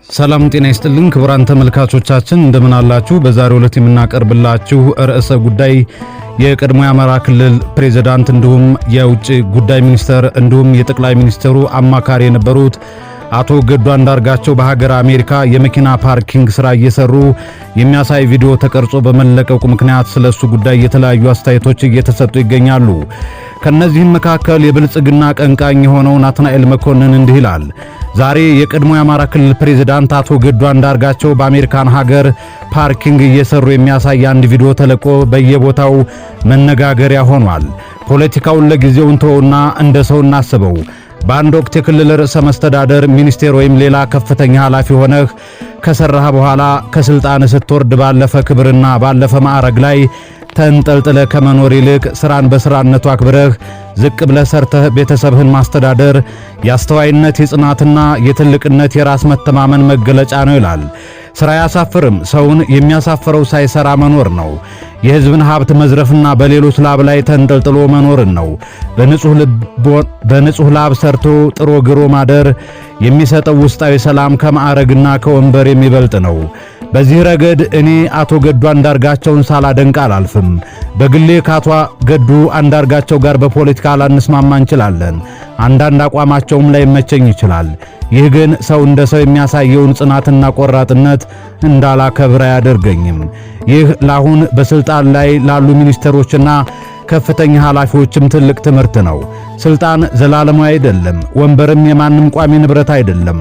ሰላም ጤና ይስጥልን ክቡራን ተመልካቾቻችን እንደምን አላችሁ? በዛሬው ዕለት የምናቀርብላችሁ ርዕሰ ጉዳይ የቀድሞ የአማራ ክልል ፕሬዝዳንት እንዲሁም የውጭ ጉዳይ ሚኒስተር እንዲሁም የጠቅላይ ሚኒስትሩ አማካሪ የነበሩት አቶ ገዱ አንዳርጋቸው በሀገር አሜሪካ የመኪና ፓርኪንግ ስራ እየሰሩ የሚያሳይ ቪዲዮ ተቀርጾ በመለቀቁ ምክንያት ስለሱ ጉዳይ የተለያዩ አስተያየቶች እየተሰጡ ይገኛሉ። ከነዚህም መካከል የብልጽግና ቀንቃኝ የሆነው ናትናኤል መኮንን እንዲህ ይላል። ዛሬ የቀድሞ የአማራ ክልል ፕሬዝዳንት አቶ ገዱ አንዳርጋቸው በአሜሪካን ሀገር ፓርኪንግ እየሰሩ የሚያሳይ አንድ ቪዲዮ ተለቆ በየቦታው መነጋገሪያ ሆኗል። ፖለቲካውን ለጊዜው እንተውና እንደ ሰው እናስበው። በአንድ ወቅት የክልል ርዕሰ መስተዳደር ሚኒስቴር ወይም ሌላ ከፍተኛ ኃላፊ ሆነህ ከሰራህ በኋላ ከስልጣን ስትወርድ ባለፈ ክብርና ባለፈ ማዕረግ ላይ ተንጠልጥለ ከመኖር ይልቅ ስራን በስራነቱ አክብረህ ዝቅ ብለህ ሰርተህ ቤተሰብህን ማስተዳደር ያስተዋይነት የጽናትና የትልቅነት የራስ መተማመን መገለጫ ነው ይላል። ስራ ያሳፍርም፣ ሰውን የሚያሳፍረው ሳይሰራ መኖር ነው። የህዝብን ሀብት መዝረፍና በሌሎች ላብ ላይ ተንጠልጥሎ መኖርን ነው። በንጹህ ላብ ሰርቶ ጥሮ ግሮ ማደር የሚሰጠው ውስጣዊ ሰላም ከማዕረግና ከወንበር የሚበልጥ ነው። በዚህ ረገድ እኔ አቶ ገዱ አንዳርጋቸውን ሳላደንቅ አላልፍም። በግሌ ከአቶ ገዱ አንዳርጋቸው ጋር በፖለቲካ ላንስማማ እንችላለን። አንዳንድ አቋማቸውም ላይ መቸኝ ይችላል። ይህ ግን ሰው እንደ ሰው የሚያሳየውን ጽናትና ቆራጥነት እንዳላከብር አያደርገኝም። ይህ ለአሁን በስልጣን ላይ ላሉ ሚኒስትሮችና ከፍተኛ ኃላፊዎችም ትልቅ ትምህርት ነው። ስልጣን ዘላለማዊ አይደለም። ወንበርም የማንም ቋሚ ንብረት አይደለም።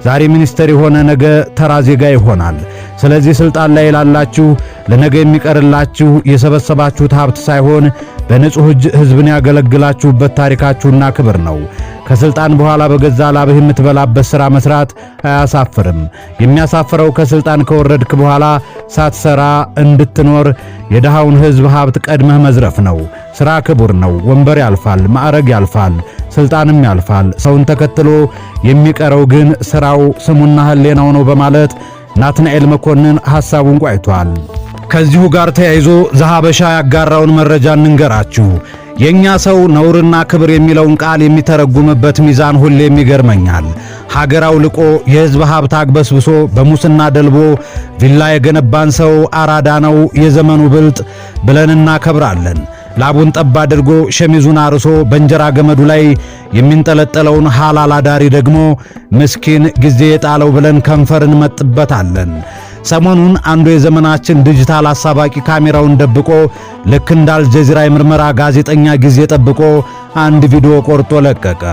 ዛሬ ሚኒስትር የሆነ ነገ ተራ ዜጋ ይሆናል። ስለዚህ ስልጣን ላይ ላላችሁ ለነገ የሚቀርላችሁ የሰበሰባችሁት ሀብት ሳይሆን በንጹህ እጅ ህዝብን ያገለግላችሁበት ታሪካችሁና ክብር ነው። ከስልጣን በኋላ በገዛ ላብህ የምትበላበት ሥራ መስራት አያሳፍርም። የሚያሳፍረው ከስልጣን ከወረድክ በኋላ ሳትሰራ እንድትኖር የደሃውን ህዝብ ሀብት ቀድመህ መዝረፍ ነው። ሥራ ክቡር ነው። ወንበር ያልፋል፣ ማዕረግ ያልፋል፣ ስልጣንም ያልፋል። ሰውን ተከትሎ የሚቀረው ግን ሥራው ስሙና ህሌናው ነው በማለት ናትናኤል መኮንን ሐሳቡን ቋይቷል። ከዚሁ ጋር ተያይዞ ዘሐበሻ ያጋራውን መረጃ እንንገራችሁ። የኛ ሰው ነውርና ክብር የሚለውን ቃል የሚተረጉምበት ሚዛን ሁሌም ይገርመኛል። ሀገራው ልቆ የህዝብ ሀብት አግበስብሶ በሙስና ደልቦ ቪላ የገነባን ሰው አራዳ ነው የዘመኑ ብልጥ ብለን እናከብራለን። ላቡን ጠብ አድርጎ ሸሚዙን አርሶ በእንጀራ ገመዱ ላይ የሚንጠለጠለውን ሐላል አዳሪ ደግሞ ምስኪን ጊዜ የጣለው ብለን ከንፈር እንመጥበታለን። ሰሞኑን አንዱ የዘመናችን ዲጂታል አሳባቂ ካሜራውን ደብቆ ልክ እንደ አልጀዚራ የምርመራ ጋዜጠኛ ጊዜ ጠብቆ አንድ ቪዲዮ ቆርጦ ለቀቀ።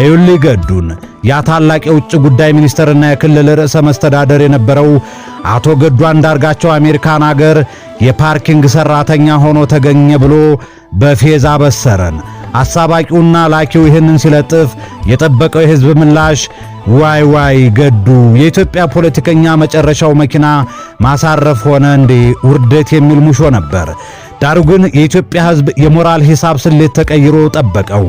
እዩልኝ ገዱን። ያ ታላቅ የውጭ ጉዳይ ሚኒስትርና የክልል ርዕሰ መስተዳደር የነበረው አቶ ገዱ አንዳርጋቸው አሜሪካን አገር የፓርኪንግ ሰራተኛ ሆኖ ተገኘ ብሎ በፌዝ አበሰረን። አሳባቂውና ላኪው ይህንን ሲለጥፍ የጠበቀው የህዝብ ምላሽ ዋይ ዋይ ገዱ የኢትዮጵያ ፖለቲከኛ መጨረሻው መኪና ማሳረፍ ሆነ እንዴ ውርደት የሚል ሙሾ ነበር። ዳሩ ግን የኢትዮጵያ ህዝብ የሞራል ሂሳብ ስሌት ተቀይሮ ጠበቀው።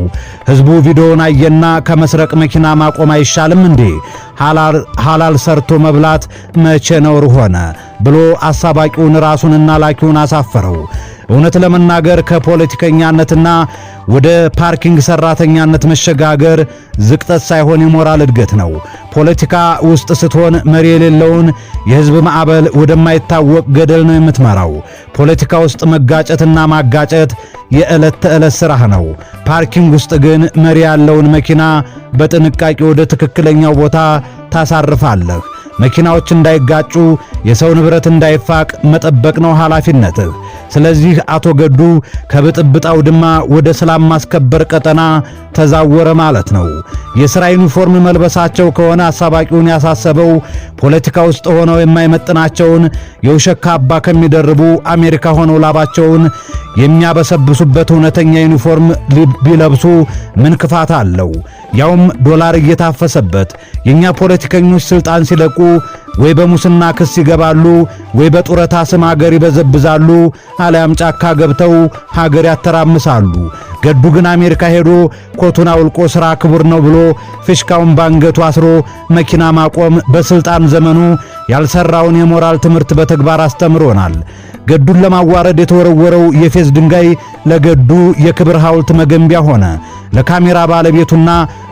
ህዝቡ ቪዲዮውን አየና ከመስረቅ መኪና ማቆም አይሻልም እንዴ? ሐላል ሰርቶ መብላት መቼ ነውር ሆነ ብሎ አሳባቂውን ራሱንና ላኪውን አሳፈረው። እውነት ለመናገር ከፖለቲከኛነትና ወደ ፓርኪንግ ሰራተኛነት መሸጋገር ዝቅጠት ሳይሆን የሞራል እድገት ነው። ፖለቲካ ውስጥ ስትሆን መሪ የሌለውን የህዝብ ማዕበል ወደማይታወቅ ገደል ነው የምትመራው። ፖለቲካ ውስጥ መጋጨትና ማጋጨት የዕለት ተዕለት ሥራህ ነው። ፓርኪንግ ውስጥ ግን መሪ ያለውን መኪና በጥንቃቄ ወደ ትክክለኛው ቦታ ታሳርፋለህ። መኪናዎች እንዳይጋጩ፣ የሰው ንብረት እንዳይፋቅ መጠበቅ ነው ኃላፊነትህ። ስለዚህ አቶ ገዱ ከብጥብጣው ድማ ወደ ሰላም ማስከበር ቀጠና ተዛወረ ማለት ነው። የሥራ ዩኒፎርም መልበሳቸው ከሆነ አሳባቂውን ያሳሰበው ፖለቲካ ውስጥ ሆነው የማይመጥናቸውን የውሸት ካባ ከሚደርቡ አሜሪካ ሆነው ላባቸውን የሚያበሰብሱበት እውነተኛ ዩኒፎርም ቢለብሱ ምን ክፋት አለው? ያውም ዶላር እየታፈሰበት። የኛ ፖለቲከኞች ስልጣን ሲለቁ ወይ በሙስና ክስ ይገባሉ፣ ወይ በጡረታ ስም ሀገር ይበዘብዛሉ፣ አልያም ጫካ ገብተው ሀገር ያተራምሳሉ። ገዱ ግን አሜሪካ ሄዶ ኮቱን አውልቆ ሥራ ክቡር ነው ብሎ ፍሽካውን ባንገቱ አስሮ መኪና ማቆም በስልጣን ዘመኑ ያልሰራውን የሞራል ትምህርት በተግባር አስተምሮናል። ገዱን ለማዋረድ የተወረወረው የፌዝ ድንጋይ ለገዱ የክብር ሐውልት መገንቢያ ሆነ። ለካሜራ ባለቤቱና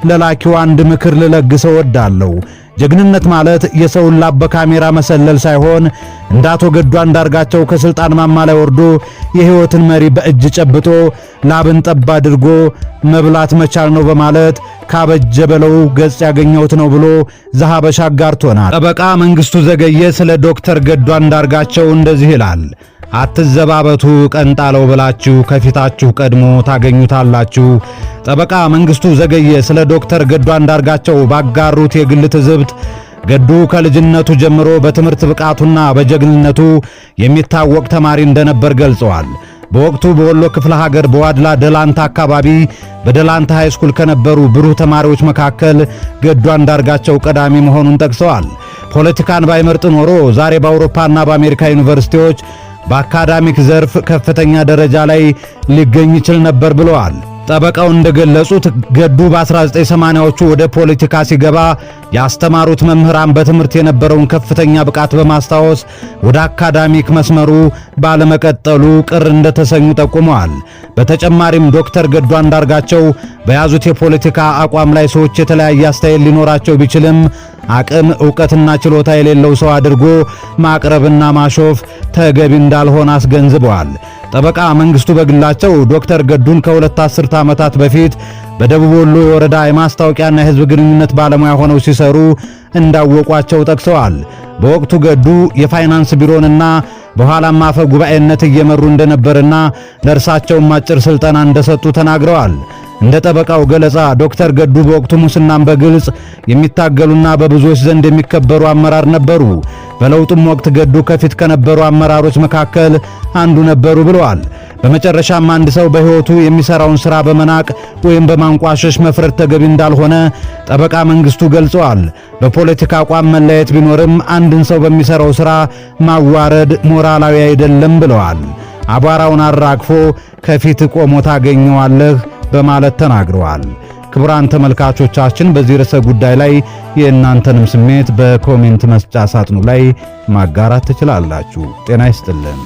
ለላኪው አንድ ምክር ልለግሰው ወዳለው ጀግንነት ማለት የሰውን ላብ በካሜራ መሰለል ሳይሆን እንደ አቶ ገዱ አንዳርጋቸው ከስልጣን ማማ ላይ ወርዶ የህይወትን መሪ በእጅ ጨብጦ ላብን ጠብ አድርጎ መብላት መቻል ነው በማለት ካበጀ በለው ገጽ ያገኘሁት ነው ብሎ ዘሐበሻ አጋርቶናል። ጠበቃ መንግስቱ ዘገየ ስለ ዶክተር ገዱ አንዳርጋቸው እንደዚህ ይላል። አትዘባበቱ ቀንጣለው ብላችሁ ከፊታችሁ ቀድሞ ታገኙታላችሁ። ጠበቃ መንግስቱ ዘገየ ስለ ዶክተር ገዱ አንዳርጋቸው ባጋሩት የግል ትዝብት ገዱ ከልጅነቱ ጀምሮ በትምህርት ብቃቱና በጀግንነቱ የሚታወቅ ተማሪ እንደነበር ገልጸዋል። በወቅቱ በወሎ ክፍለ ሀገር በዋድላ ደላንታ አካባቢ በደላንታ ሃይስኩል ከነበሩ ብሩህ ተማሪዎች መካከል ገዱ አንዳርጋቸው ቀዳሚ መሆኑን ጠቅሰዋል። ፖለቲካን ባይመርጥ ኖሮ ዛሬ በአውሮፓና በአሜሪካ ዩኒቨርሲቲዎች በአካዳሚክ ዘርፍ ከፍተኛ ደረጃ ላይ ሊገኝ ይችል ነበር ብለዋል። ጠበቃው እንደገለጹት ገዱ በ1980ዎቹ ወደ ፖለቲካ ሲገባ ያስተማሩት መምህራን በትምህርት የነበረውን ከፍተኛ ብቃት በማስታወስ ወደ አካዳሚክ መስመሩ ባለመቀጠሉ ቅር እንደተሰኙ ጠቁመዋል። በተጨማሪም ዶክተር ገዱ አንዳርጋቸው በያዙት የፖለቲካ አቋም ላይ ሰዎች የተለያየ አስተያየት ሊኖራቸው ቢችልም አቅም ዕውቀትና ችሎታ የሌለው ሰው አድርጎ ማቅረብና ማሾፍ ተገቢ እንዳልሆነ አስገንዝበዋል። ጠበቃ መንግስቱ በግላቸው ዶክተር ገዱን ከሁለት አስርተ ዓመታት በፊት በደቡብ ወሎ የወረዳ የማስታወቂያና የሕዝብ ግንኙነት ባለሙያ ሆነው ሲሰሩ እንዳወቋቸው ጠቅሰዋል። በወቅቱ ገዱ የፋይናንስ ቢሮንና በኋላም አፈ ጉባኤነት እየመሩ እንደነበርና ለእርሳቸውም አጭር ስልጠና እንደሰጡ ተናግረዋል። እንደ ጠበቃው ገለጻ ዶክተር ገዱ በወቅቱ ሙስናን በግልጽ የሚታገሉና በብዙዎች ዘንድ የሚከበሩ አመራር ነበሩ። በለውጡም ወቅት ገዱ ከፊት ከነበሩ አመራሮች መካከል አንዱ ነበሩ ብለዋል። በመጨረሻም አንድ ሰው በሕይወቱ የሚሰራውን ሥራ በመናቅ ወይም በማንቋሸሽ መፍረድ ተገቢ እንዳልሆነ ጠበቃ መንግስቱ ገልጸዋል። በፖለቲካ አቋም መለያየት ቢኖርም አንድን ሰው በሚሰራው ሥራ ማዋረድ ሞራላዊ አይደለም ብለዋል። አቧራውን አራግፎ ከፊት ቆሞ ታገኘዋለህ በማለት ተናግረዋል። ክቡራን ተመልካቾቻችን በዚህ ርዕሰ ጉዳይ ላይ የእናንተንም ስሜት በኮሜንት መስጫ ሳጥኑ ላይ ማጋራት ትችላላችሁ። ጤና ይስጥልን።